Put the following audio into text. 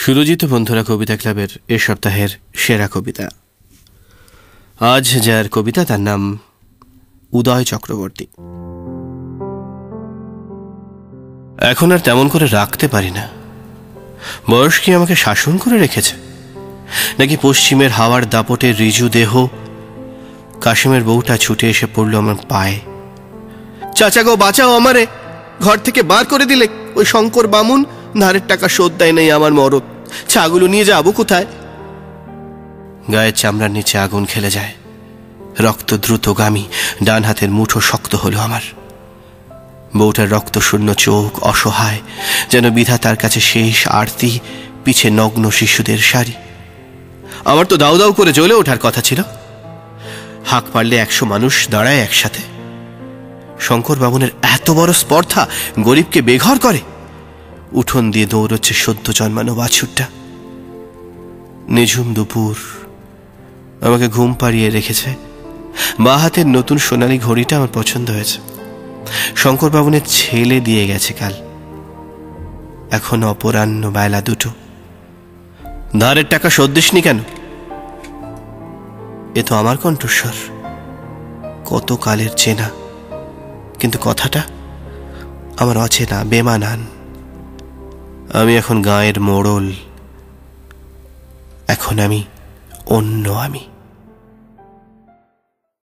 সুরজিত বন্ধুরা কবিতা ক্লাবের এ সপ্তাহের সেরা কবিতা। আজ যার কবিতা তার নাম উদয় চক্রবর্তী। এখন আর তেমন করে রাখতে পারি না। বয়স কি আমাকে শাসন করে রেখেছে, নাকি পশ্চিমের হাওয়ার দাপটে রিজু দেহ? কাশিমের বউটা ছুটে এসে পড়ল আমার পায়ে। চাচা গো, বাঁচাও আমারে, ঘর থেকে বার করে দিলে ওই শঙ্কর বামুন, ধারের টাকা শোধ দেয় নাই আমার মরদ, ছাগুলো নিয়ে যাবো কোথায়? গায়ের চামড়ার নিচে আগুন খেলে যায়, রক্ত দ্রুতগামী, ডান হাতের মুঠো শক্ত হলো আমার। বউটার রক্ত শূন্য চোখ অসহায়, যেন বিধাতার কাছে শেষ আরতি, পিছে নগ্ন শিশুদের সারি। আমার তো দাউ দাউ করে জ্বলে ওঠার কথা ছিল। হাঁক পারলে 100 মানুষ দাঁড়ায় একসাথে। শঙ্কর বামুনের এত বড় স্পর্ধা, গরিবকে বেঘর করে। উঠোন দিয়ে দৌড়চ্ছে সদ্য জন্মানো বাছুরটা। নিঝুম দুপুর আমাকে ঘুম পাড়িয়ে রেখেছে। বা হাতের নতুন সোনালী ঘড়িটা আমার পছন্দ হয়েছে। শঙ্কর বামুনের ছেলে দিয়ে গেছে কাল। এখন অপরাহ্ন বেলা 2। ধারের টাকা শোধ দিসনি কেন? এ তো আমার কণ্ঠস্বর, কত কালের চেনা, কিন্তু কথাটা আমার অচেনা, বেমানান। আমি এখন গাঁয়ের মোড়ল, এখন আমি অন্য আমি।